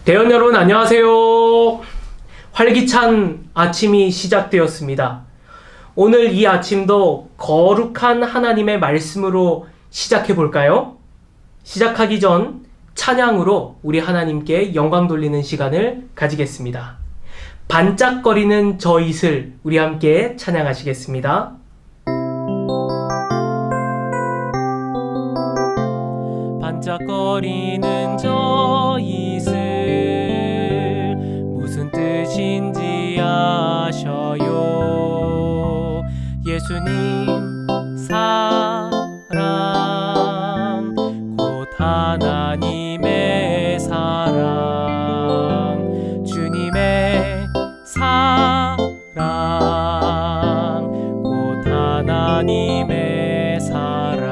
대원 여러분 안녕하세요. 활기찬 아침이 시작되었습니다. 오늘 이 아침도 거룩한 하나님의 말씀으로 시작해 볼까요? 시작하기 전 찬양으로 우리 하나님께 영광 돌리는 시간을 가지겠습니다. 반짝거리는 저 이슬 우리 함께 찬양하시겠습니다. 반짝거리는 저 이슬 무슨 뜻인지 아셔요. 예수님 사랑 곧 하나님의 사랑 주님의 사랑 곧 하나님의 사랑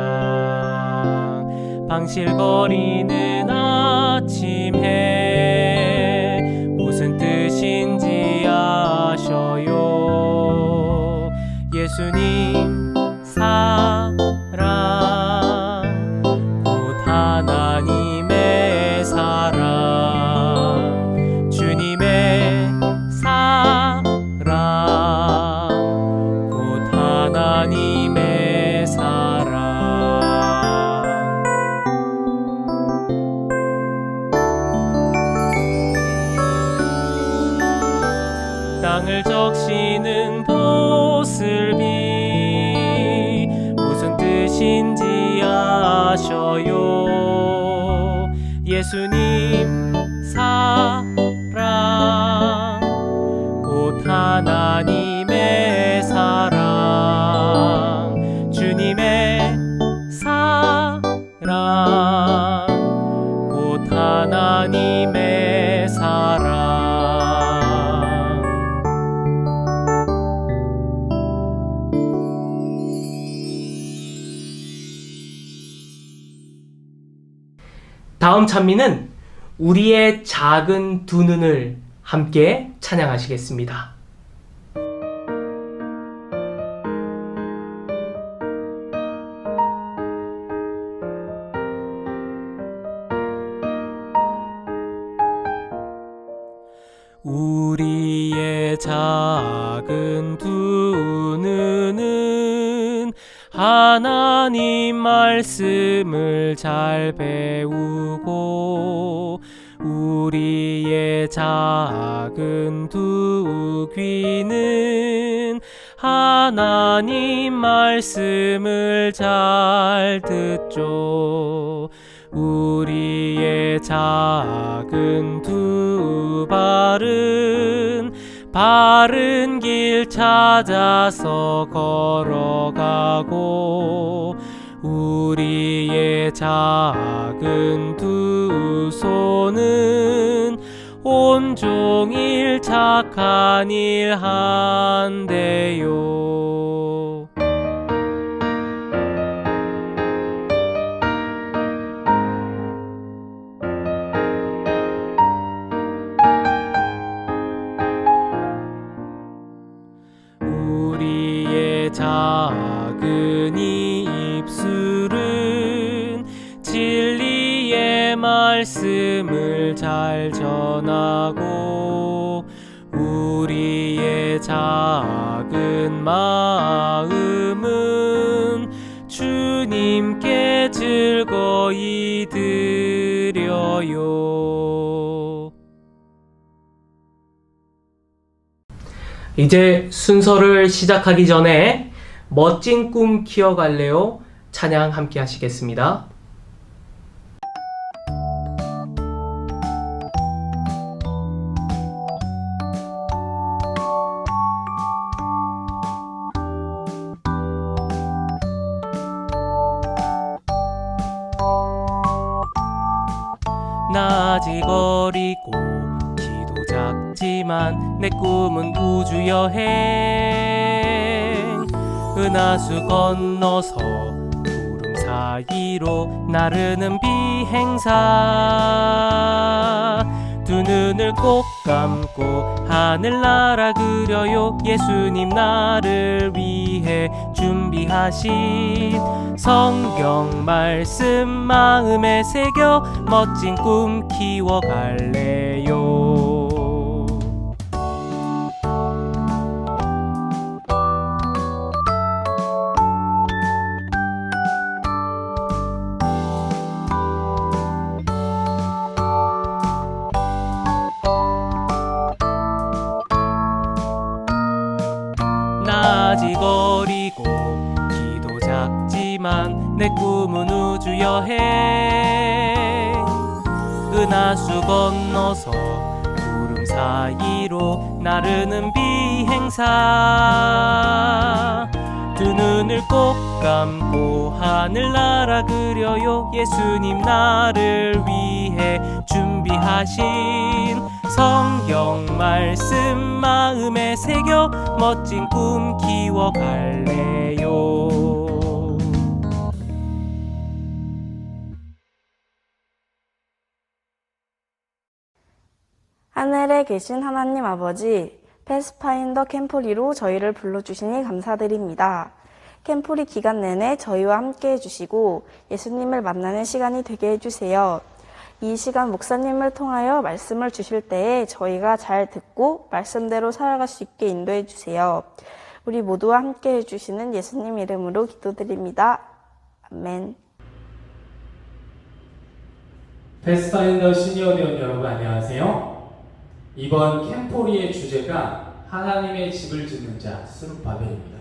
방실거리는 아침 해 무슨 뜻인지 아셔요. 예수님 사랑 곧 하나님의 사랑 주님의 사랑 곧 하나님의 사랑 땅을 적시는 보슬비 무슨 뜻인지 아셔요. 예수님 사랑 곧 하나님의 사랑 주님의 사랑 곧 하나님의 사랑 다음 찬미는 우리의 작은 두 눈을 함께 찬양하시겠습니다. 우리의 작은 두 눈은 하나님 말씀을 잘 배우고 우리의 작은 두 귀는 하나님 말씀을 잘 듣죠. 우리의 작은 두 발은 바른 길 찾아서 걸어가고 우리의 작은 두 손은 온종일 착한 일 한대요. 우리의 작은 입술은 진리의 말씀을 잘 전하고 우리의 작은 마음은 주님께 즐거이 드려요. 이제 순서를 시작하기 전에 멋진 꿈 키워갈래요 찬양 함께 하시겠습니다. 낮이 거리고 키도 작지만 내 꿈은 우주 여행 은하수 건너서 구름 사이로 나르는 비행사 두 눈을 꼭 감고 하늘나라 그려요. 예수님 나를 위해 준비하신 성경 말씀 마음에 새겨 멋진 꿈 키워갈래요. 낮이거리고 키도 작지만 내 꿈은 우주 여행. 은하수 건너서 구름 사이로 나르는 비행사. 두 눈을 꼭 감고 하늘나라 그려요. 예수님 나를 위해 준비하신 성경 말씀 마음에 새겨 멋진 꿈 키워갈래요. 하늘에 계신 하나님 아버지, 패스파인더 캠프리로 저희를 불러주시니 감사드립니다. 캠프리 기간 내내 저희와 함께 해주시고 예수님을 만나는 시간이 되게 해주세요. 이 시간 목사님을 통하여 말씀을 주실 때에 저희가 잘 듣고 말씀대로 살아갈 수 있게 인도해 주세요. 우리 모두와 함께 해주시는 예수님 이름으로 기도드립니다. 아멘. 패스파인더 시니어 대원 여러분 안녕하세요. 이번 캠포리의 주제가 하나님의 집을 짓는 자 스룹바벨입니다.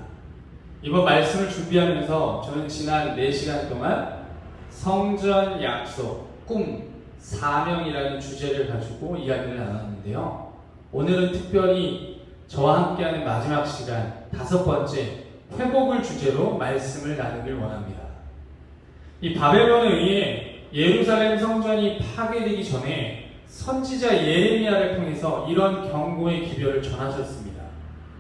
이번 말씀을 준비하면서 저는 지난 4시간 동안 성전, 약속, 꿈, 사명이라는 주제를 가지고 이야기를 나눴는데요. 오늘은 특별히 저와 함께하는 마지막 시간 5번째 회복을 주제로 말씀을 나누길 원합니다. 이 바벨론에 의해 예루살렘 성전이 파괴되기 전에 선지자 예레미야를 통해서 이런 경고의 기별을 전하셨습니다.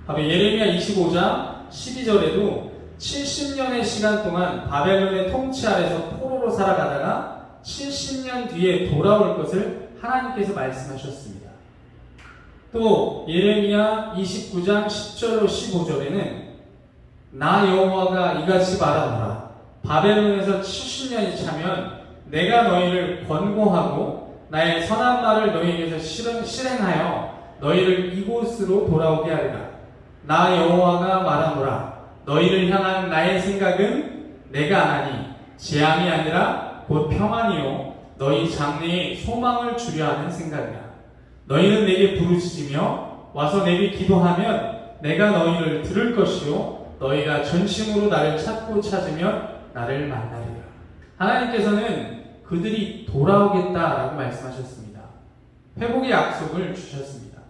바로 예레미야 25장 12절에도 70년의 시간 동안 바벨론의 통치 아래서 포로로 살아가다가 70년 뒤에 돌아올 것을 하나님께서 말씀하셨습니다. 또 예레미야 29장 10절로 15절에는 나 여호와가 이같이 말하노라. 바벨론에서 70년이 차면 내가 너희를 권고하고 나의 선한 말을 너희에게서 실행하여 너희를 이곳으로 돌아오게 하리라. 나 여호와가 말하노라. 너희를 향한 나의 생각은 내가 아나니 재앙이 아니라 곧 평안이요 너희 장래에 소망을 주려 하는 생각이라. 너희는 내게 부르짖으며 와서 내게 기도하면 내가 너희를 들을 것이요 너희가 전심으로 나를 찾고 찾으면 나를 만나리라. 하나님께서는 그들이 돌아오겠다라고 말씀하셨습니다. 회복의 약속을 주셨습니다.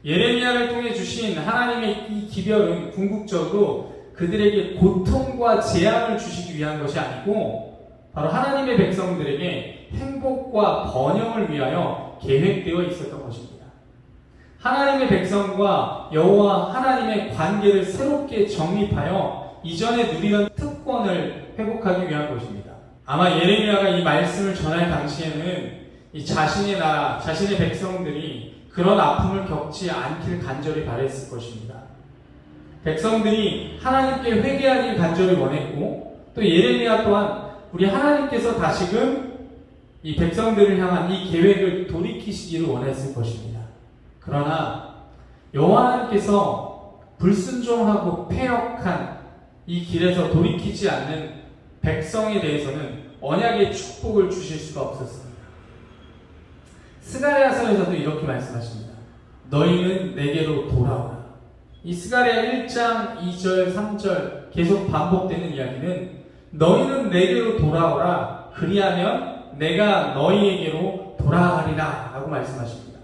예레미야를 통해 주신 하나님의 이 기별은 궁극적으로 그들에게 고통과 재앙을 주시기 위한 것이 아니고 바로 하나님의 백성들에게 행복과 번영을 위하여 계획되어 있었던 것입니다. 하나님의 백성과 여호와 하나님의 관계를 새롭게 정립하여 이전에 누리던 특권을 회복하기 위한 것입니다. 아마 예레미야가 이 말씀을 전할 당시에는 이 자신의 나라, 자신의 백성들이 그런 아픔을 겪지 않길 간절히 바랬을 것입니다. 백성들이 하나님께 회개하길 간절히 원했고 또 예레미야 또한 우리 하나님께서 다시금 이 백성들을 향한 이 계획을 돌이키시기를 원했을 것입니다. 그러나 여호와 하나님께서 불순종하고 패역한 이 길에서 돌이키지 않는 백성에 대해서는 언약의 축복을 주실 수가 없었습니다. 스가랴서에서도 이렇게 말씀하십니다. 너희는 내게로 돌아오라. 이 스가랴 1장 2절 3절 계속 반복되는 이야기는 너희는 내게로 돌아오라. 그리하면 내가 너희에게로 돌아가리라 라고 말씀하십니다.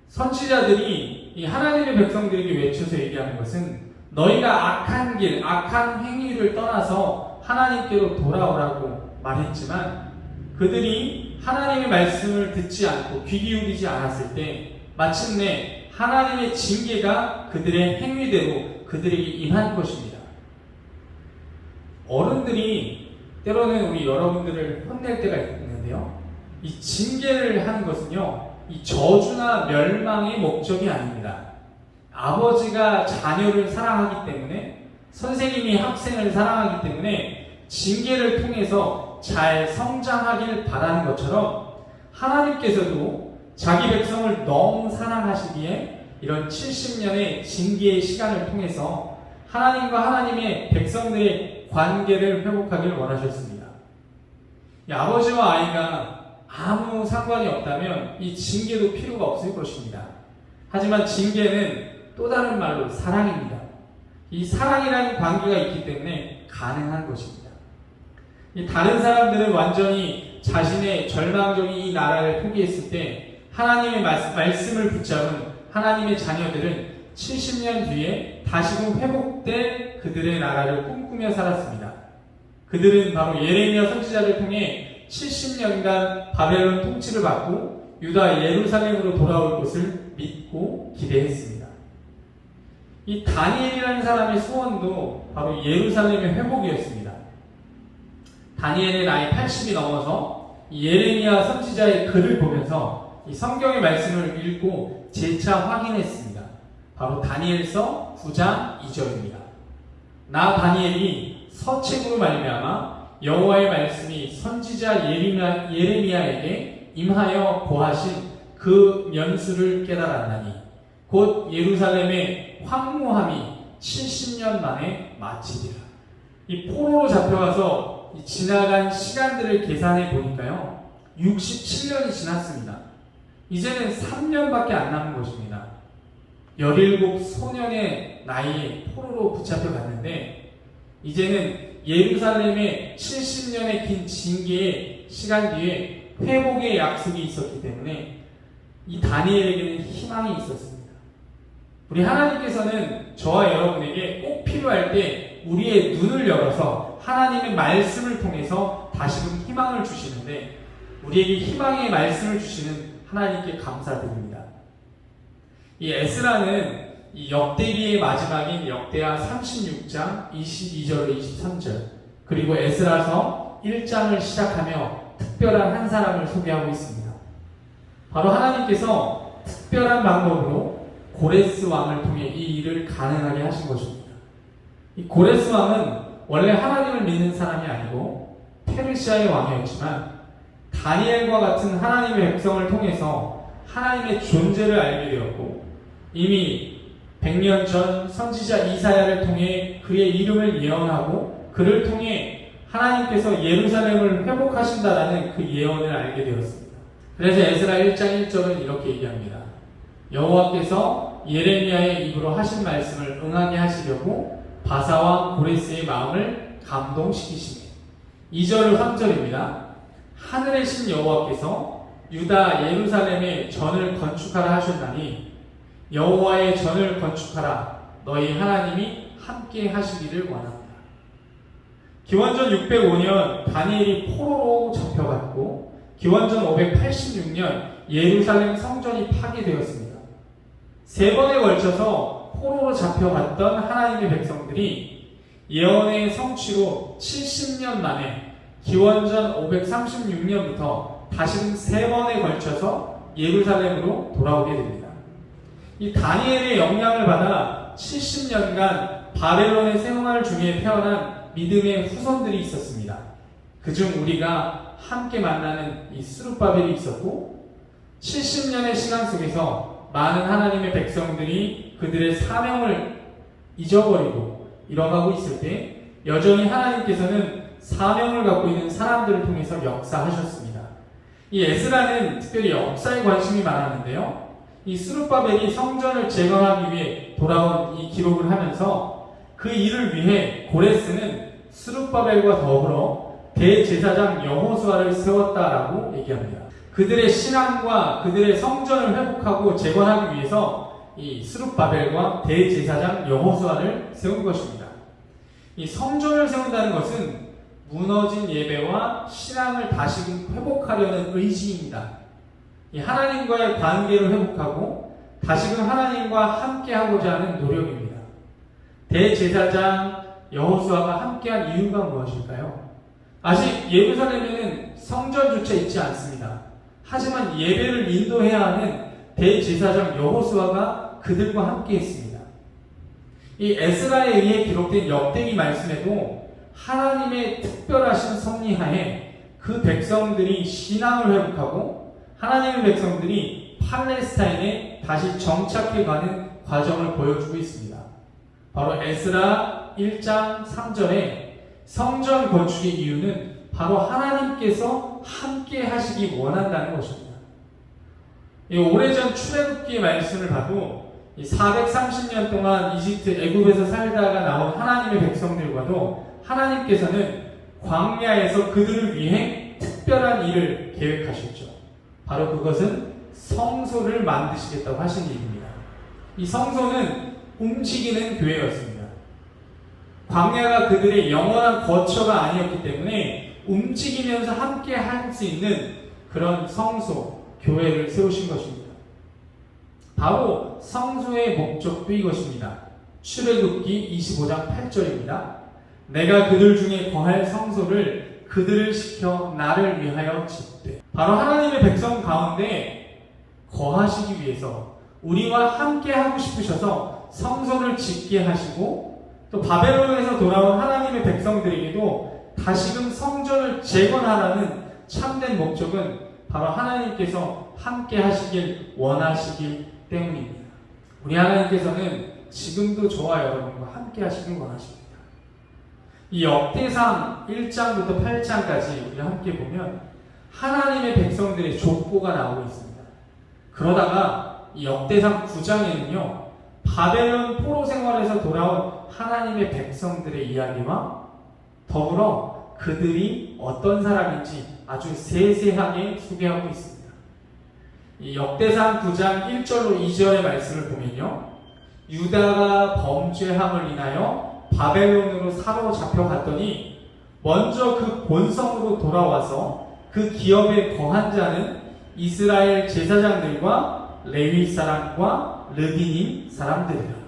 선지자들이 이 하나님의 백성들에게 외쳐서 얘기하는 것은 너희가 악한 길, 악한 행위를 떠나서 하나님께로 돌아오라고 말했지만 그들이 하나님의 말씀을 듣지 않고 귀 기울이지 않았을 때 마침내 하나님의 징계가 그들의 행위대로 그들에게 임한 것입니다. 어른들이 때로는 우리 여러분들을 혼낼 때가 있는데요. 이 징계를 하는 것은요, 이 저주나 멸망의 목적이 아닙니다. 아버지가 자녀를 사랑하기 때문에, 선생님이 학생을 사랑하기 때문에 징계를 통해서 잘 성장하길 바라는 것처럼 하나님께서도 자기 백성을 너무 사랑하시기에 이런 70년의 징계의 시간을 통해서 하나님과 하나님의 백성들의 관계를 회복하길 원하셨습니다. 이 아버지와 아이가 아무 상관이 없다면 이 징계도 필요가 없을 것입니다. 하지만 징계는 또 다른 말로 사랑입니다. 이 사랑이라는 관계가 있기 때문에 가능한 것입니다. 이 다른 사람들은 완전히 자신의 절망적인 이 나라를 포기했을 때 하나님의 말씀을 붙잡은 하나님의 자녀들은 70년 뒤에 다시금 회복된 그들의 나라를 꿈꾸며 살았습니다. 그들은 바로 예레미야 선지자를 통해 70년간 바벨론 통치를 받고 유다 예루살렘으로 돌아올 것을 믿고 기대했습니다. 이 다니엘이라는 사람의 소원도 바로 예루살렘의 회복이었습니다. 다니엘의 나이 80이 넘어서 예레미야 선지자의 글을 보면서 이 성경의 말씀을 읽고 재차 확인했습니다. 바로 다니엘서 9장 2절입니다. 나 다니엘이 서책으로 말미암아 여호와의 말씀이 선지자 예레미야에게 임하여 고하신 그 연수를 깨달았나니 곧 예루살렘의 황무함이 70년 만에 마치리라. 이 포로로 잡혀가서 지나간 시간들을 계산해 보니까요, 67년이 지났습니다. 이제는 3년밖에 안 남은 것입니다. 17 소년의 나이에 포로로 붙잡혀 갔는데 이제는 예루살렘의 70년의 긴 징계의 시간 뒤에 회복의 약속이 있었기 때문에 이 다니엘에게는 희망이 있었습니다. 우리 하나님께서는 저와 여러분에게 꼭 필요할 때 우리의 눈을 열어서 하나님의 말씀을 통해서 다시금 희망을 주시는데, 우리에게 희망의 말씀을 주시는 하나님께 감사드립니다. 이 에스라는 이 역대기의 마지막인 역대하 36장 22절로 23절, 그리고 에스라서 1장을 시작하며 특별한 한 사람을 소개하고 있습니다. 바로 하나님께서 특별한 방법으로 고레스 왕을 통해 이 일을 가능하게 하신 것입니다. 이 고레스 왕은 원래 하나님을 믿는 사람이 아니고 페르시아의 왕이었지만 다니엘과 같은 하나님의 백성을 통해서 하나님의 존재를 알게 되었고, 이미 100년 전 선지자 이사야를 통해 그의 이름을 예언하고 그를 통해 하나님께서 예루살렘을 회복하신다라는 그 예언을 알게 되었습니다. 그래서 에스라 1장 1절은 이렇게 얘기합니다. 여호와께서 예레미야의 입으로 하신 말씀을 응하게 하시려고 바사왕 고레스의 마음을 감동시키시네. 2절 3절입니다. 하늘의 신 여호와께서 유다 예루살렘에 전을 건축하라 하셨나니 여호와의 전을 건축하라. 너희 하나님이 함께 하시기를 원합니다. 기원전 605년 다니엘이 포로로 잡혀갔고 기원전 586년 예루살렘 성전이 파괴되었습니다. 3번에 걸쳐서 포로로 잡혀갔던 하나님의 백성들이 예언의 성취로 70년 만에 기원전 536년부터 다시금 3번에 걸쳐서 예루살렘으로 돌아오게 됩니다. 이 다니엘의 영향을 받아 70년간 바벨론의 생활 중에 태어난 믿음의 후손들이 있었습니다. 그중 우리가 함께 만나는 이 스룹바벨이 있었고, 70년의 시간 속에서 많은 하나님의 백성들이 그들의 사명을 잊어버리고 잃어가고 있을 때 여전히 하나님께서는 사명을 갖고 있는 사람들을 통해서 역사하셨습니다. 이 에스라는 특별히 역사에 관심이 많았는데요, 이 스룹바벨이 성전을 재건하기 위해 돌아온 이 기록을 하면서 그 일을 위해 고레스는 스룹바벨과 더불어 대제사장 여호수아를 세웠다라고 얘기합니다. 그들의 신앙과 그들의 성전을 회복하고 재건하기 위해서 이 스룹바벨과 대제사장 여호수아를 세운 것입니다. 이 성전을 세운다는 것은 무너진 예배와 신앙을 다시금 회복하려는 의지입니다. 이 하나님과의 관계를 회복하고 다시금 하나님과 함께하고자 하는 노력입니다. 대제사장 여호수아가 함께한 이유가 무엇일까요? 아직 예루살렘에는 성전조차 있지 않습니다. 하지만 예배를 인도해야 하는 대제사장 여호수아가 그들과 함께 했습니다. 이 에스라에 의해 기록된 역대기 말씀에도 하나님의 특별하신 섭리하에 그 백성들이 신앙을 회복하고 하나님의 백성들이 팔레스타인에 다시 정착해 가는 과정을 보여주고 있습니다. 바로 에스라 1장 3절에 성전 건축의 이유는 바로 하나님께서 함께 하시기 원한다는 것입니다. 이 오래전 출애굽기의 말씀을 봐도 430년 동안 이집트 애굽에서 살다가 나온 하나님의 백성들과도 하나님께서는 광야에서 그들을 위해 특별한 일을 계획하셨죠. 바로 그것은 성소를 만드시겠다고 하신 일입니다. 이 성소는 움직이는 교회였습니다. 광야가 그들의 영원한 거처가 아니었기 때문에 움직이면서 함께 할 수 있는 그런 성소, 교회를 세우신 것입니다. 바로 성소의 목적도 이것입니다. 출애굽기 25장 8절입니다. 내가 그들 중에 거할 성소를 그들을 시켜 나를 위하여 짓되. 바로 하나님의 백성 가운데 거하시기 위해서 우리와 함께 하고 싶으셔서 성소를 짓게 하시고 또 바벨론에서 돌아온 하나님의 백성들에게도 다시금 성전을 재건하라는 참된 목적은 바로 하나님께서 함께 하시길 원하시기 때문입니다. 우리 하나님께서는 지금도 저와 여러분과 함께 하시길 원하십니다. 이 역대상 1장부터 8장까지 우리 함께 보면 하나님의 백성들의 족보가 나오고 있습니다. 그러다가 이 역대상 9장에는요, 바벨론 포로 생활에서 돌아온 하나님의 백성들의 이야기와 더불어 그들이 어떤 사람인지 아주 세세하게 소개하고 있습니다. 이 역대상 9장 1절로 2절의 말씀을 보면요, 유다가 범죄함을 인하여 바벨론으로 사로잡혀 갔더니 먼저 그 본성으로 돌아와서 그 기업에 거한 자는 이스라엘 제사장들과 레위 사람과 르비님 사람들이라.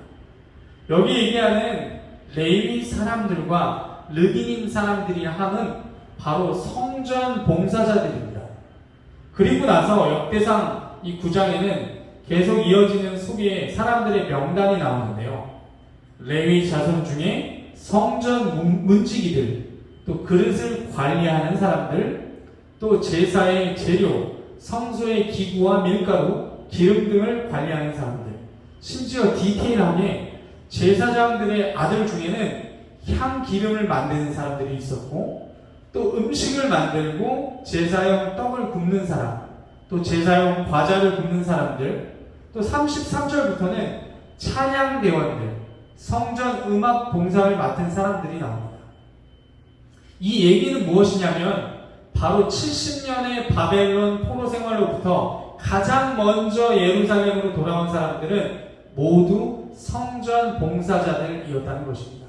여기 얘기하는 레위 사람들과 르비님 사람들이라 함은 바로 성전 봉사자들입니다. 그리고 나서 역대상 이 9장에는 계속 이어지는 소개에 사람들의 명단이 나오는데요. 레위 자손 중에 성전 문지기들, 또 그릇을 관리하는 사람들, 또 제사의 재료, 성소의 기구와 밀가루, 기름 등을 관리하는 사람들, 심지어 디테일하게 제사장들의 아들 중에는 향 기름을 만드는 사람들이 있었고, 또 음식을 만들고 제사용 떡을 굽는 사람, 또 제사용 과자를 굽는 사람들, 또 33절부터는 찬양대원들, 성전 음악 봉사를 맡은 사람들이 나옵니다. 이 얘기는 무엇이냐면 바로 70년의 바벨론 포로 생활로부터 가장 먼저 예루살렘으로 돌아온 사람들은 모두 성전 봉사자들이었다는 것입니다.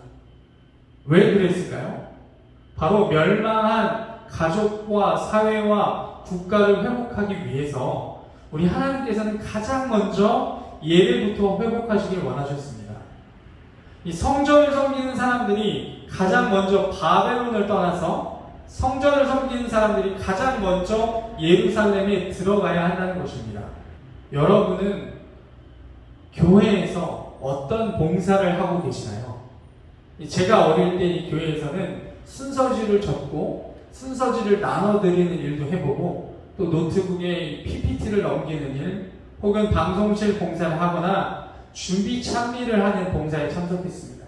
왜 그랬을까요? 바로 멸망한 가족과 사회와 국가를 회복하기 위해서 우리 하나님께서는 가장 먼저 예배부터 회복하시길 원하셨습니다. 이 성전을 섬기는 사람들이 가장 먼저 바벨론을 떠나서 성전을 섬기는 사람들이 가장 먼저 예루살렘에 들어가야 한다는 것입니다. 여러분은 교회에서 어떤 봉사를 하고 계시나요? 제가 어릴 때 이 교회에서는 순서지를 접고 순서지를 나눠드리는 일도 해보고 또 노트북에 PPT를 넘기는 일 혹은 방송실 봉사를 하거나 준비 찬미를 하는 봉사에 참석했습니다.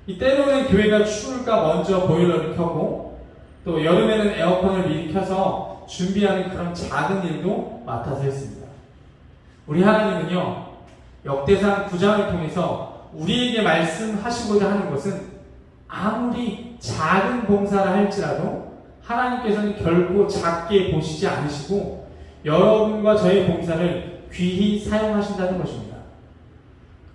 이 때로는 교회가 추울까 먼저 보일러를 켜고 또 여름에는 에어컨을 미리 켜서 준비하는 그런 작은 일도 맡아서 했습니다. 우리 하나님은요, 역대상 9장을 통해서 우리에게 말씀하시고자 하는 것은 아무리 작은 봉사를 할지라도 하나님께서는 결코 작게 보시지 않으시고 여러분과 저의 봉사를 귀히 사용하신다는 것입니다.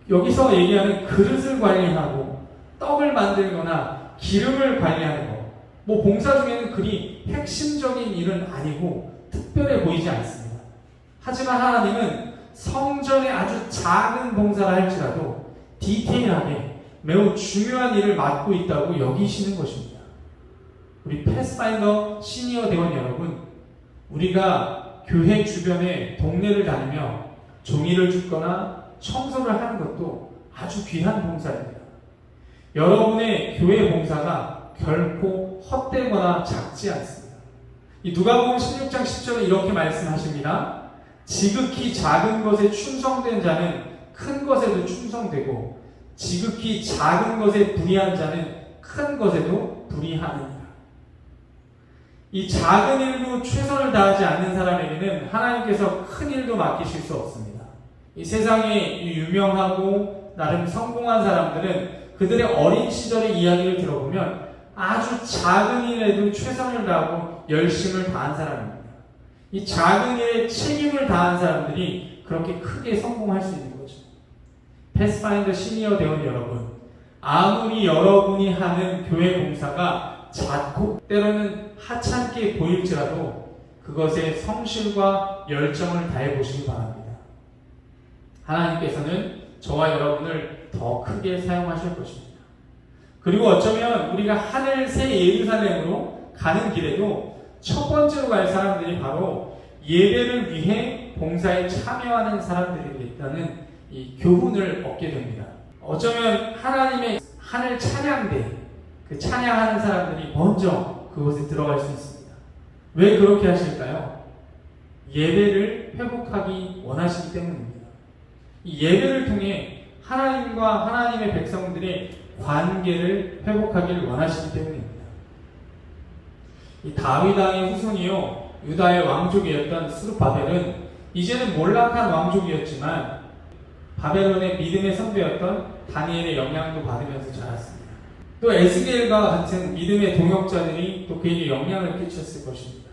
여기서 얘기하는 그릇을 관리하고 떡을 만들거나 기름을 관리하는 것, 뭐 봉사 중에는 그리 핵심적인 일은 아니고 특별해 보이지 않습니다. 하지만 하나님은 성전에 아주 작은 봉사를 할지라도 디테일하게 매우 중요한 일을 맡고 있다고 여기시는 것입니다. 우리 패스파인더 시니어 대원 여러분, 우리가 교회 주변에 동네를 다니며 종이를 줍거나 청소를 하는 것도 아주 귀한 봉사입니다. 여러분의 교회 봉사가 결코 헛되거나 작지 않습니다. 이 누가복음 16장 10절에 이렇게 말씀하십니다. 지극히 작은 것에 충성된 자는 큰 것에도 충성되고 지극히 작은 것에 불의한 자는 큰 것에도 불의하느니라. 이 작은 일도 최선을 다하지 않는 사람에게는 하나님께서 큰 일도 맡기실 수 없습니다. 이 세상에 유명하고 나름 성공한 사람들은 그들의 어린 시절의 이야기를 들어보면 아주 작은 일에도 최선을 다하고 열심을 다한 사람입니다. 이 작은 일에 책임을 다한 사람들이 그렇게 크게 성공할 수 있는 거죠. 패스파인더 시니어 대원 여러분, 아무리 여러분이 하는 교회 봉사가 작고 때로는 하찮게 보일지라도 그것에 성실과 열정을 다해 보시기 바랍니다. 하나님께서는 저와 여러분을 더 크게 사용하실 것입니다. 그리고 어쩌면 우리가 하늘 새 예루살렘으로 가는 길에도 첫 번째로 갈 사람들이 바로 예배를 위해 봉사에 참여하는 사람들이겠다는 이 교훈을 얻게 됩니다. 어쩌면 하나님의 하늘 찬양대, 그 찬양하는 사람들이 먼저 그곳에 들어갈 수 있습니다. 왜 그렇게 하실까요? 예배를 회복하기 원하시기 때문입니다. 이 예배를 통해 하나님과 하나님의 백성들의 관계를 회복하기를 원하시기 때문입니다. 이 다윗 왕의 후손이요 유다의 왕족이었던 스룹바벨은 이제는 몰락한 왕족이었지만 바벨론의 믿음의 선배였던 다니엘의 영향도 받으면서 자랐습니다. 또 에스겔과 같은 믿음의 동역자들이 또 그에게 영향을 끼쳤을 것입니다.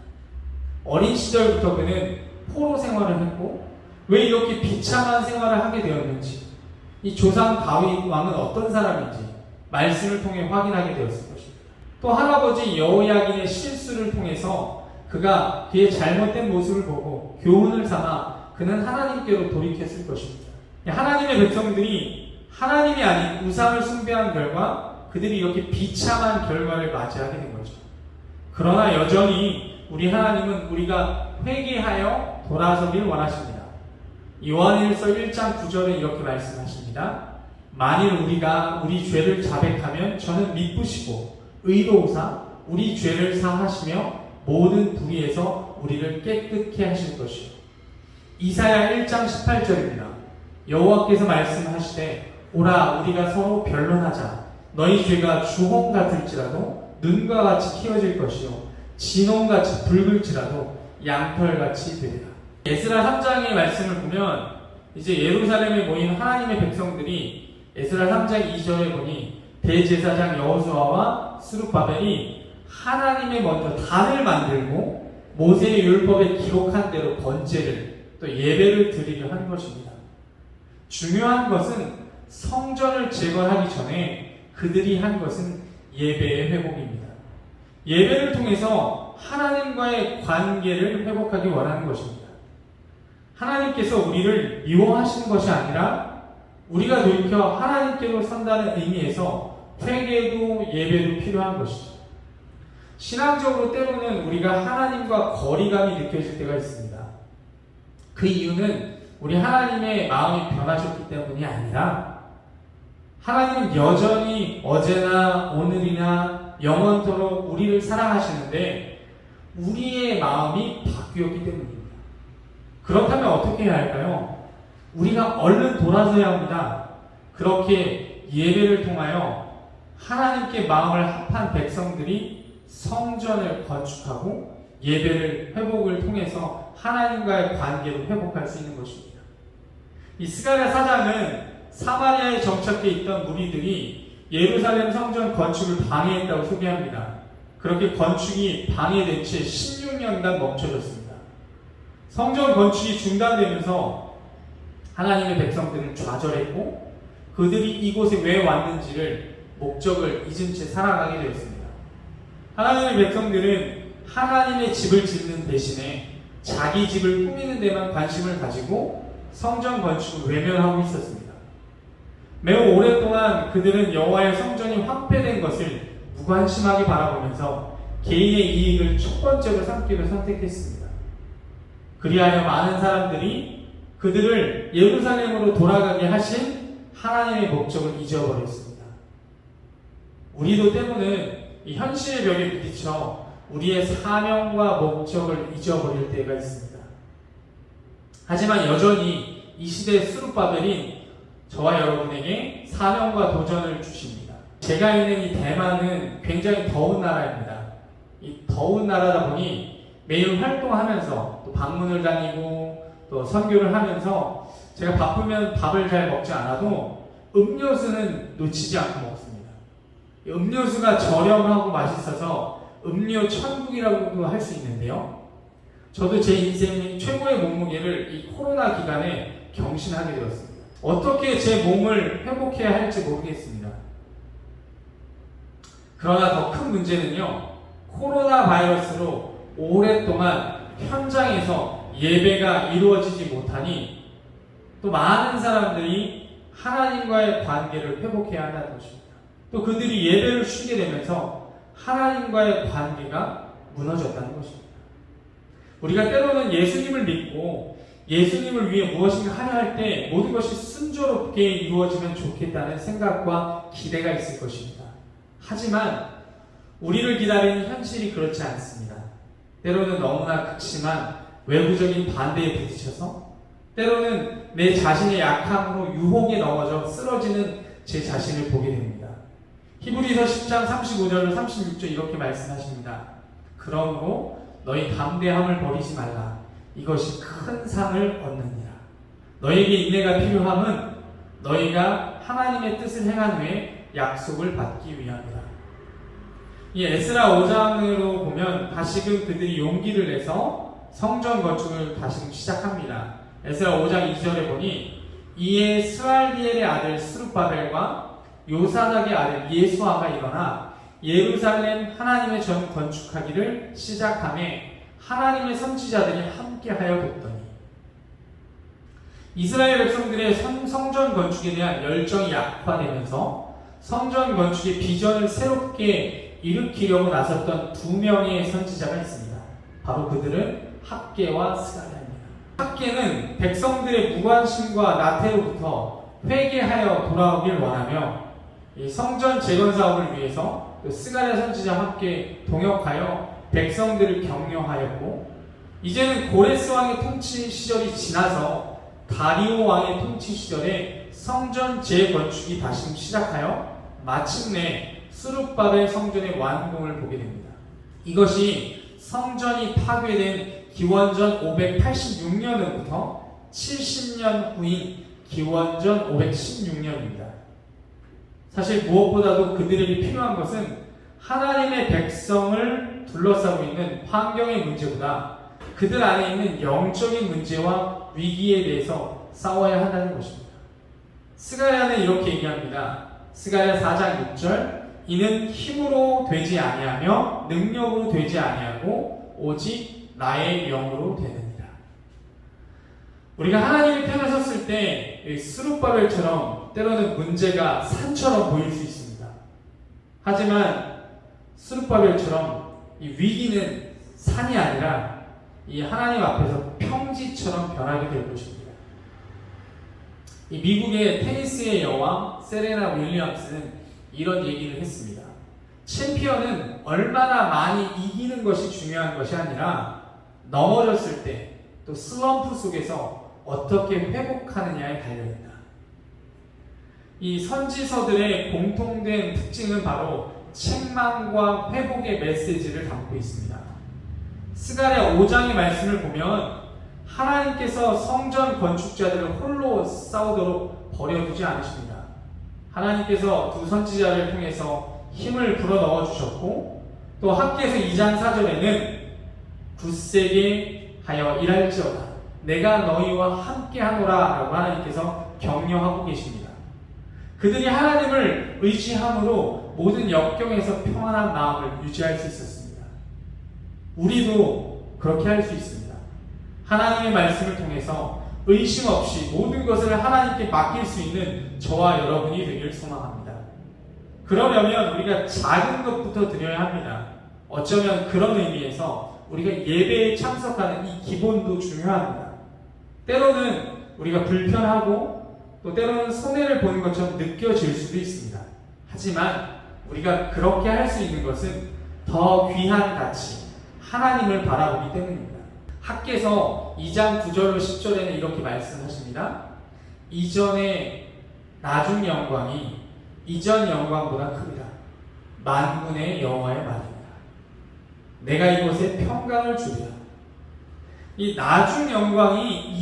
어린 시절부터 그는 포로 생활을 했고 왜 이렇게 비참한 생활을 하게 되었는지, 이 조상 다윗 왕은 어떤 사람인지 말씀을 통해 확인하게 되었을 것입니다. 또 할아버지 여호야긴의 실수를 통해서 그가 그의 잘못된 모습을 보고 교훈을 삼아 그는 하나님께로 돌이켰을 것입니다. 하나님의 백성들이 하나님이 아닌 우상을 숭배한 결과 그들이 이렇게 비참한 결과를 맞이하게 된 거죠. 그러나 여전히 우리 하나님은 우리가 회개하여 돌아서길 원하십니다. 요한일서 1장 9절에 이렇게 말씀하십니다. 만일 우리가 우리 죄를 자백하면 저는 미쁘시고 의로우사 우리 죄를 사하시며 모든 불의에서 우리를 깨끗게 하실 것이요. 이사야 1장 18절입니다. 여호와께서 말씀하시되 오라 우리가 서로 변론하자. 너희 죄가 주홍 같을지라도 눈과 같이 키워질 것이요 진홍같이 붉을지라도 양털같이 되리라. 에스라 3장의 말씀을 보면 이제 예루살렘에 모인 하나님의 백성들이 에스라 3장 2절에 보니 대제사장 여호수아와 스룹바벨이 하나님의 먼저 단을 만들고 모세의 율법에 기록한 대로 번제를 또 예배를 드리려 한 것입니다. 중요한 것은 성전을 재건하기 전에 그들이 한 것은 예배의 회복입니다. 예배를 통해서 하나님과의 관계를 회복하기 원하는 것입니다. 하나님께서 우리를 미워하시는 것이 아니라 우리가 돌이켜 하나님께로 선다는 의미에서 회개도 예배도 필요한 것이죠. 신앙적으로 때로는 우리가 하나님과 거리감이 느껴질 때가 있습니다. 그 이유는 우리 하나님의 마음이 변하셨기 때문이 아니라 하나님은 여전히 어제나 오늘이나 영원토록 우리를 사랑하시는데 우리의 마음이 바뀌었기 때문입니다. 그렇다면 어떻게 해야 할까요? 우리가 얼른 돌아서야 합니다. 그렇게 예배를 통하여 하나님께 마음을 합한 백성들이 성전을 건축하고 예배를 회복을 통해서 하나님과의 관계를 회복할 수 있는 것입니다. 이 스가랴 4장은 사마리아에 정착해 있던 무리들이 예루살렘 성전 건축을 방해했다고 소개합니다. 그렇게 건축이 방해된 채 16년간 멈춰졌습니다. 성전 건축이 중단되면서 하나님의 백성들은 좌절했고 그들이 이곳에 왜 왔는지를 목적을 잊은 채 살아가게 되었습니다. 하나님의 백성들은 하나님의 집을 짓는 대신에 자기 집을 꾸미는 데만 관심을 가지고 성전 건축을 외면하고 있었습니다. 매우 오랫동안 그들은 여호와의 성전이 황폐된 것을 무관심하게 바라보면서 개인의 이익을 첫 번째로 삼기를 선택했습니다. 그리하여 많은 사람들이 그들을 예루살렘으로 돌아가게 하신 하나님의 목적을 잊어버렸습니다. 우리도 때로는 이 현실의 벽에 부딪혀 우리의 사명과 목적을 잊어버릴 때가 있습니다. 하지만 여전히 이 시대의 스룹바벨인 저와 여러분에게 사명과 도전을 주십니다. 제가 있는 이 대만은 굉장히 더운 나라입니다. 이 더운 나라다 보니 매일 활동하면서 또 방문을 다니고 또 선교를 하면서 제가 바쁘면 밥을 잘 먹지 않아도 음료수는 놓치지 않고 먹습니다. 음료수가 저렴하고 맛있어서 음료 천국이라고도 할 수 있는데요. 저도 제 인생의 최고의 몸무게를 이 코로나 기간에 경신하게 되었습니다. 어떻게 제 몸을 회복해야 할지 모르겠습니다. 그러나 더 큰 문제는요, 코로나 바이러스로 오랫동안 현장에서 예배가 이루어지지 못하니 또 많은 사람들이 하나님과의 관계를 회복해야 한다는 것입니다. 또 그들이 예배를 쉬게 되면서 하나님과의 관계가 무너졌다는 것입니다. 우리가 때로는 예수님을 믿고 예수님을 위해 무엇인가 하려 할 때 모든 것이 순조롭게 이루어지면 좋겠다는 생각과 기대가 있을 것입니다. 하지만 우리를 기다리는 현실이 그렇지 않습니다. 때로는 너무나 극심한 외부적인 반대에 부딪혀서 때로는 내 자신의 약함으로 유혹에 넘어져 쓰러지는 제 자신을 보게 됩니다. 히브리서 10장 35절 36절 이렇게 말씀하십니다. 그러므로 너희 담대함을 버리지 말라. 이것이 큰 상을 얻느니라. 너에게 인내가 필요함은 너희가 하나님의 뜻을 행한 후에 약속을 받기 위함이라. 이 에스라 5장으로 보면 다시금 그들이 용기를 내서 성전 건축을 다시 시작합니다. 에스라 5장 2절에 보니 이에 스알디엘의 아들 스룹바벨과 요사닥의 아들 예수아가 일어나 예루살렘 하나님의 전 건축하기를 시작하며 하나님의 선지자들이 함께하여 돕더니 이스라엘 백성들의 성전 건축에 대한 열정이 약화되면서 성전 건축의 비전을 새롭게 일으키려고 나섰던 두 명의 선지자가 있습니다. 바로 그들은 학개와 스가랴입니다. 학개는 백성들의 무관심과 나태로부터 회개하여 돌아오길 원하며 이 성전 재건 사업을 위해서 또 스가랴 선지자와 함께 동역하여 백성들을 격려하였고, 이제는 고레스 왕의 통치 시절이 지나서 다리오 왕의 통치 시절에 성전 재건축이 다시 시작하여 마침내 스룹바벨 성전의 완공을 보게 됩니다. 이것이 성전이 파괴된 기원전 586년으로부터 70년 후인 기원전 516년입니다. 사실 무엇보다도 그들에게 필요한 것은 하나님의 백성을 둘러싸고 있는 환경의 문제보다 그들 안에 있는 영적인 문제와 위기에 대해서 싸워야 한다는 것입니다. 스가랴는 이렇게 얘기합니다. 스가랴 4장 6절 이는 힘으로 되지 아니하며 능력으로 되지 아니하고 오직 나의 영으로 되느니라. 우리가 하나님의 편에 섰을 때 스룹바벨처럼 때로는 문제가 산처럼 보일 수 있습니다. 하지만 스룹바벨처럼 이 위기는 산이 아니라 이 하나님 앞에서 평지처럼 변하게 될 것입니다. 이 미국의 테니스의 여왕 세레나 윌리엄스는 이런 얘기를 했습니다. 챔피언은 얼마나 많이 이기는 것이 중요한 것이 아니라 넘어졌을 때 또 슬럼프 속에서 어떻게 회복하느냐에 달려있다. 이 선지서들의 공통된 특징은 바로 책망과 회복의 메시지를 담고 있습니다. 스가랴 5장의 말씀을 보면 하나님께서 성전 건축자들을 홀로 싸우도록 버려두지 않으십니다. 하나님께서 두 선지자를 통해서 힘을 불어넣어 주셨고, 또 학개에서 2장 4절에는 굳세게 하여 일할지어다 내가 너희와 함께하노라 라고 하나님께서 격려하고 계십니다. 그들이 하나님을 의지함으로 모든 역경에서 평안한 마음을 유지할 수 있었습니다. 우리도 그렇게 할 수 있습니다. 하나님의 말씀을 통해서 의심 없이 모든 것을 하나님께 맡길 수 있는 저와 여러분이 되기를 소망합니다. 그러려면 우리가 작은 것부터 드려야 합니다. 어쩌면 그런 의미에서 우리가 예배에 참석하는 이 기본도 중요합니다. 때로는 우리가 불편하고 또 때로는 손해를 보는 것처럼 느껴질 수도 있습니다. 하지만 우리가 그렇게 할 수 있는 것은 더 귀한 가치, 하나님을 바라보기 때문입니다. 학개서 2장 9절로 10절에는 이렇게 말씀하십니다. 이전의 나중 영광이 이전 영광보다 크리라. 만군의 여호와의 말입니다. 내가 이곳에 평강을 주리라. 이 나중 영광이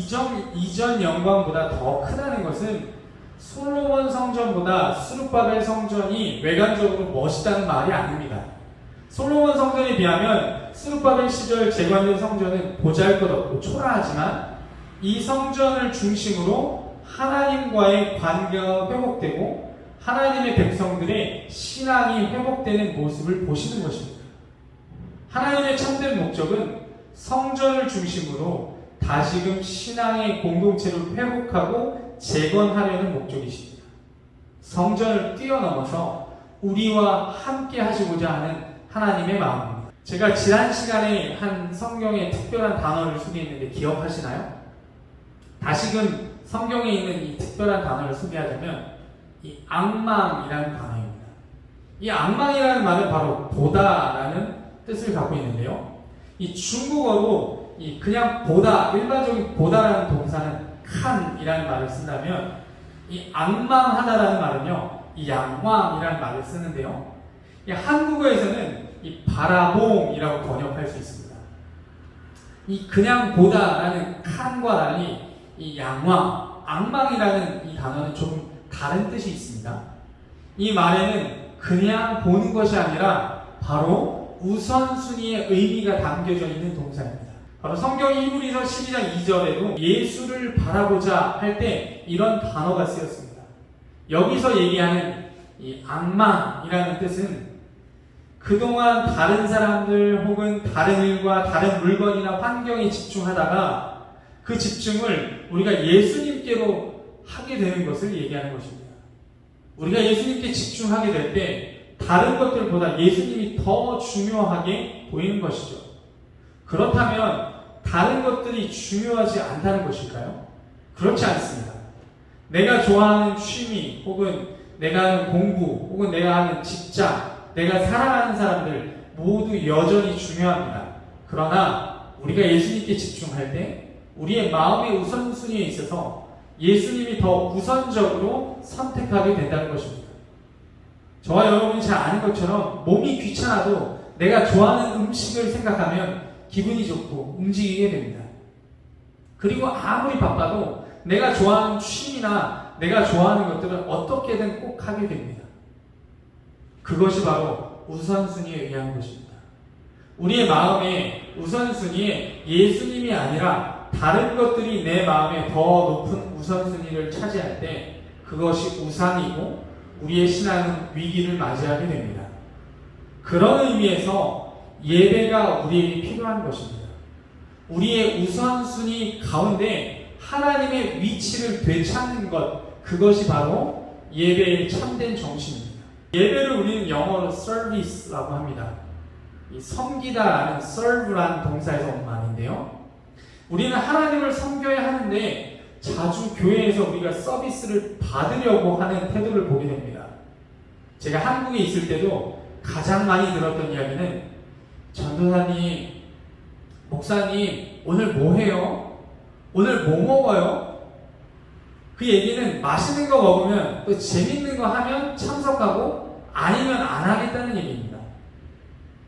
이전 영광보다 더 크다는 것은 솔로몬 성전보다 스룹바벨 성전이 외관적으로 멋있다는 말이 아닙니다. 솔로몬 성전에 비하면 스룹바벨 시절 재건된 성전은 보잘것없고 초라하지만 이 성전을 중심으로 하나님과의 관계가 회복되고 하나님의 백성들의 신앙이 회복되는 모습을 보시는 것입니다. 하나님의 참된 목적은 성전을 중심으로 다시금 신앙의 공동체를 회복하고 재건하려는 목적이십니다. 성전을 뛰어넘어서 우리와 함께 하시고자 하는 하나님의 마음입니다. 제가 지난 시간에 한 성경의 특별한 단어를 소개했는데 기억하시나요? 다시금 성경에 있는 이 특별한 단어를 소개하자면 이 악망이라는 단어입니다. 이 악망이라는 말은 바로 보다라는 뜻을 갖고 있는데요. 이 중국어로 이 그냥 보다, 일반적인 보다라는 동사는 칸이라는 말을 쓴다면 이 악망하다라는 말은요, 이 양황이라는 말을 쓰는데요. 이 한국어에서는 이 바라봉이라고 번역할 수 있습니다. 이 그냥 보다라는 칸과 달리 이 양황, 악망이라는 이 단어는 조금 다른 뜻이 있습니다. 이 말에는 그냥 보는 것이 아니라 바로 우선순위의 의미가 담겨져 있는 동사입니다. 바로 성경 히브리서 12장 2절에도 예수를 바라보자 할 때 이런 단어가 쓰였습니다. 여기서 얘기하는 이 악망이라는 뜻은 그동안 다른 사람들 혹은 다른 일과 다른 물건이나 환경에 집중하다가 그 집중을 우리가 예수님께로 하게 되는 것을 얘기하는 것입니다. 우리가 예수님께 집중하게 될 때 다른 것들보다 예수님이 더 중요하게 보이는 것이죠. 그렇다면 다른 것들이 중요하지 않다는 것일까요? 그렇지 않습니다. 내가 좋아하는 취미 혹은 내가 하는 공부 혹은 내가 하는 직장, 내가 사랑하는 사람들 모두 여전히 중요합니다. 그러나 우리가 예수님께 집중할 때 우리의 마음의 우선순위에 있어서 예수님이 더 우선적으로 선택하게 된다는 것입니다. 저와 여러분이 잘 아는 것처럼 몸이 귀찮아도 내가 좋아하는 음식을 생각하면 기분이 좋고 움직이게 됩니다. 그리고 아무리 바빠도 내가 좋아하는 취미나 내가 좋아하는 것들은 어떻게든 꼭 하게 됩니다. 그것이 바로 우선순위에 의한 것입니다. 우리의 마음의 우선순위에 예수님이 아니라 다른 것들이 내 마음에 더 높은 우선순위를 차지할 때 그것이 우상이고 우리의 신앙은 위기를 맞이하게 됩니다. 그런 의미에서 예배가 우리에게 필요한 것입니다. 우리의 우선순위 가운데 하나님의 위치를 되찾는 것, 그것이 바로 예배의 참된 정신입니다. 예배를 우리는 영어로 service라고 합니다. 이 섬기다라는 serve라는 동사에서 온 말인데요. 우리는 하나님을 섬겨야 하는데 자주 교회에서 우리가 서비스를 받으려고 하는 태도를 보게 됩니다. 제가 한국에 있을 때도 가장 많이 들었던 이야기는 전도사님, 목사님 오늘 뭐 해요? 오늘 뭐 먹어요? 그 얘기는 맛있는 거 먹으면 또 재밌는 거 하면 참석하고 아니면 안 하겠다는 얘기입니다.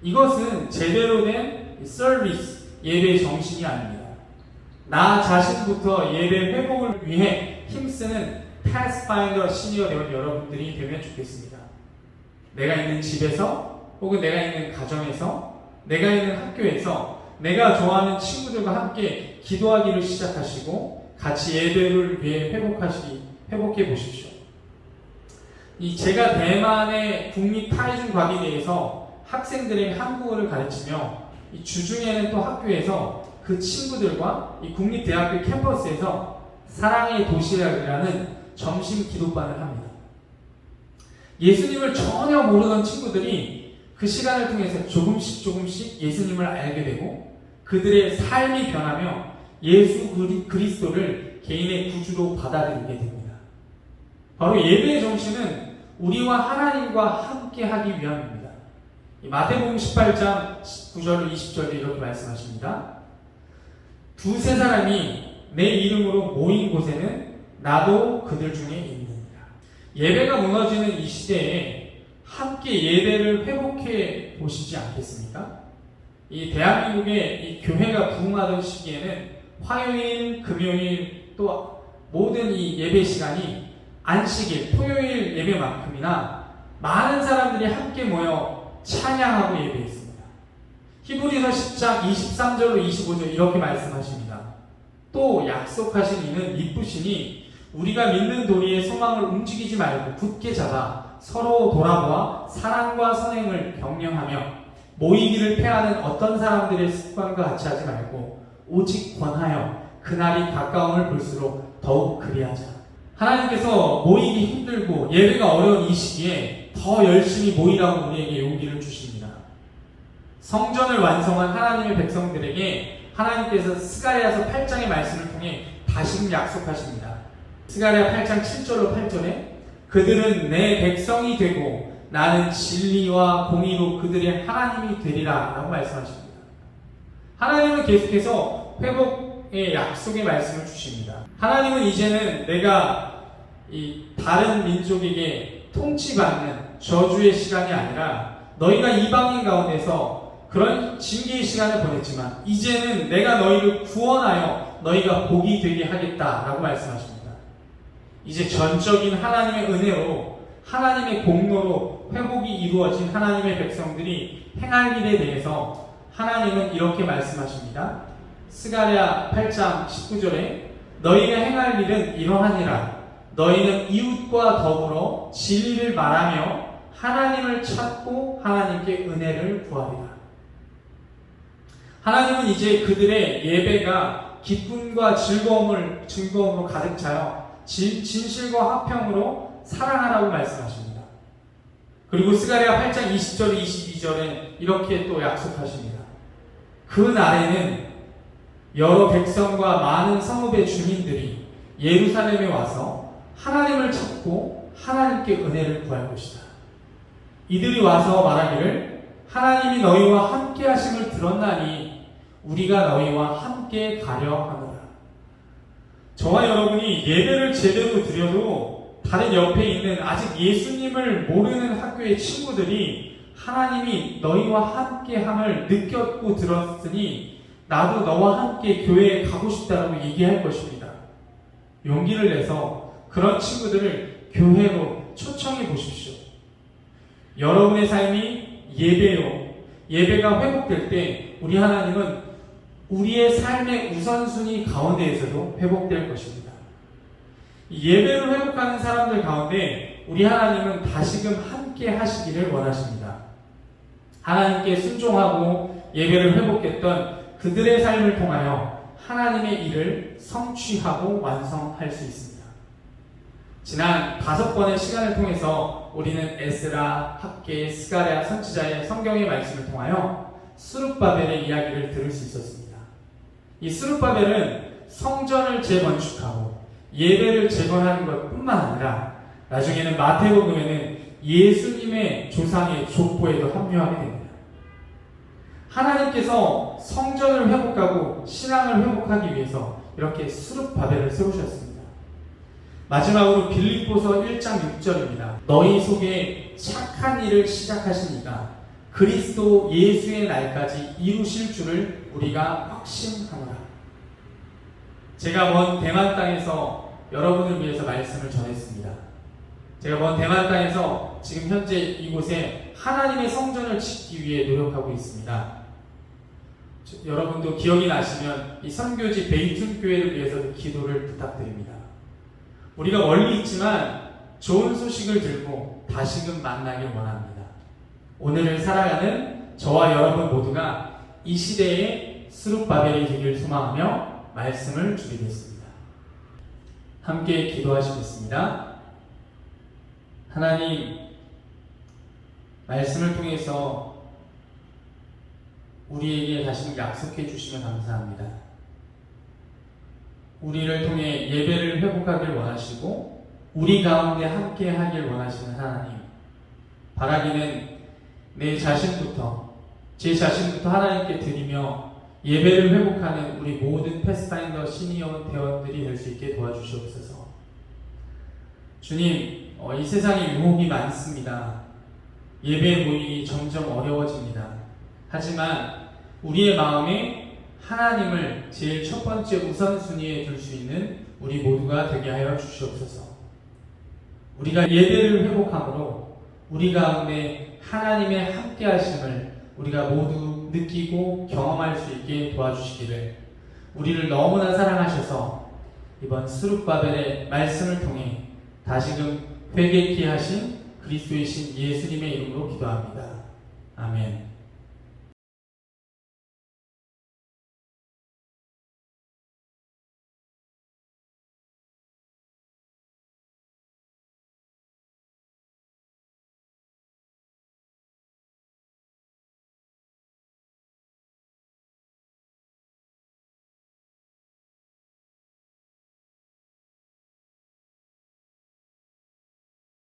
이것은 제대로 된 서비스, 예배의 정신이 아닙니다. 나 자신부터 예배 회복을 위해 힘쓰는 패스파인더 시니어 대원 여러분들이 되면 좋겠습니다. 내가 있는 집에서 혹은 내가 있는 가정에서 내가 있는 학교에서 내가 좋아하는 친구들과 함께 기도하기를 시작하시고 같이 예배를 위해 회복해 보십시오. 제가 대만의 국립타이중과기대에서 학생들에게 한국어를 가르치며 주중에는 또 학교에서 그 친구들과 이 국립대학교 캠퍼스에서 사랑의 도시락이라는 점심 기도반을 합니다. 예수님을 전혀 모르던 친구들이 그 시간을 통해서 조금씩 예수님을 알게 되고 그들의 삶이 변하며 예수 그리스도를 개인의 구주로 받아들이게 됩니다. 바로 예배의 정신은 우리와 하나님과 함께 하기 위함입니다. 마태복음 18장 19절 20절에 이렇게 말씀하십니다. 두세 사람이 내 이름으로 모인 곳에는 나도 그들 중에 있느니라. 예배가 무너지는 이 시대에 함께 예배를 회복해 보시지 않겠습니까? 이 대한민국의 이 교회가 부흥하던 시기에는 화요일, 금요일 또 모든 이 예배 시간이 안식일, 토요일 예배만큼이나 많은 사람들이 함께 모여 찬양하고 예배했습니다. 히브리서 10장 23절로 25절 이렇게 말씀하십니다. 또 약속하신 이는 이쁘시니 우리가 믿는 도리의 소망을 움직이지 말고 굳게 잡아 서로 돌아보아 사랑과 선행을 격려하며 모이기를 패하는 어떤 사람들의 습관과 같이 하지 말고 오직 권하여 그날이 가까움을 볼수록 더욱 그리하자. 하나님께서 모이기 힘들고 예배가 어려운 이 시기에 더 열심히 모이라고 우리에게 용기를 주십니다. 성전을 완성한 하나님의 백성들에게 하나님께서 스가랴서 8장의 말씀을 통해 다시금 약속하십니다. 스가랴 8장 7절로 8절에 그들은 내 백성이 되고 나는 진리와 공의로 그들의 하나님이 되리라 라고 말씀하십니다. 하나님은 계속해서 회복의 약속의 말씀을 주십니다. 하나님은 이제는 내가 이 다른 민족에게 통치받는 저주의 시간이 아니라 너희가 이방인 가운데서 그런 징계의 시간을 보냈지만 이제는 내가 너희를 구원하여 너희가 복이 되게 하겠다라고 말씀하십니다. 이제 전적인 하나님의 은혜로 하나님의 공로로 회복이 이루어진 하나님의 백성들이 행할 일에 대해서 하나님은 이렇게 말씀하십니다. 스가랴 8장 19절에 너희가 행할 일은 이러하니라. 너희는 이웃과 더불어 진리를 말하며 하나님을 찾고 하나님께 은혜를 구하리라. 하나님은 이제 그들의 예배가 기쁨과 즐거움으로 가득 차여 진실과 화평으로 사랑하라고 말씀하십니다. 그리고 스가랴 8장 20절 22절에 이렇게 또 약속하십니다. 그 날에는 여러 백성과 많은 성읍의 주민들이 예루살렘에 와서 하나님을 찾고 하나님께 은혜를 구할 것이다. 이들이 와서 말하기를 하나님이 너희와 함께 하심을 들었나니 우리가 너희와 함께 가려 하노라. 저와 여러분이 예배를 제대로 드려도 다른 옆에 있는 아직 예수님을 모르는 학교의 친구들이 하나님이 너희와 함께 함을 느꼈고 들었으니 나도 너와 함께 교회에 가고 싶다라고 얘기할 것입니다. 용기를 내서 그런 친구들을 교회로 초청해 보십시오. 여러분의 삶이 예배가 회복될 때 우리 하나님은 우리의 삶의 우선순위 가운데에서도 회복될 것입니다. 예배를 회복하는 사람들 가운데 우리 하나님은 다시금 함께 하시기를 원하십니다. 하나님께 순종하고 예배를 회복했던 그들의 삶을 통하여 하나님의 일을 성취하고 완성할 수 있습니다. 지난 5번의 시간을 통해서 우리는 에스라, 학개, 스가랴, 선지자의 성경의 말씀을 통하여 스룹바벨의 이야기를 들을 수 있었습니다. 이 스룹바벨은 성전을 재건축하고 예배를 재건하는 것뿐만 아니라 나중에는 마태복음에는 예수님의 조상의 족보에도 합류하게 됩니다. 하나님께서 성전을 회복하고 신앙을 회복하기 위해서 이렇게 스룹바벨을 세우셨습니다. 마지막으로 빌립보서 1장 6절입니다. 너희 속에 착한 일을 시작하시니까 그리스도 예수의 날까지 이루실 줄을 우리가 확신하노라. 제가 먼 대만 땅에서 여러분을 위해서 말씀을 전했습니다. 제가 먼 대만 땅에서 지금 현재 이곳에 하나님의 성전을 짓기 위해 노력하고 있습니다. 여러분도 기억이 나시면 이 선교지 베이툰 교회를 위해서도 기도를 부탁드립니다. 우리가 멀리 있지만 좋은 소식을 들고 다시금 만나길 원합니다. 오늘을 살아가는 저와 여러분 모두가 이 시대에 스룹바벨이 되길 소망하며 말씀을 드리겠습니다. 함께 기도하시겠습니다. 하나님, 말씀을 통해서 우리에게 다시 약속해 주시면 감사합니다. 우리를 통해 예배를 회복하길 원하시고 우리 가운데 함께 하길 원하시는 하나님, 바라기는 내 자신부터, 제 자신부터 하나님께 드리며 예배를 회복하는 우리 모든 패스파인더 시니어 대원들이 될 수 있게 도와주시옵소서. 주님, 이 세상에 유혹이 많습니다. 예배 모임이 점점 어려워집니다. 하지만 우리의 마음에 하나님을 제일 첫 번째 우선순위에 둘 수 있는 우리 모두가 되게 하여 주시옵소서. 우리가 예배를 회복함으로 우리 가운데 하나님의 함께 하심을 우리가 모두 느끼고 경험할 수 있게 도와주시기를, 우리를 너무나 사랑하셔서 이번 스룹바벨의 말씀을 통해 다시금 회개케 하신 그리스도의 신 예수님의 이름으로 기도합니다. 아멘.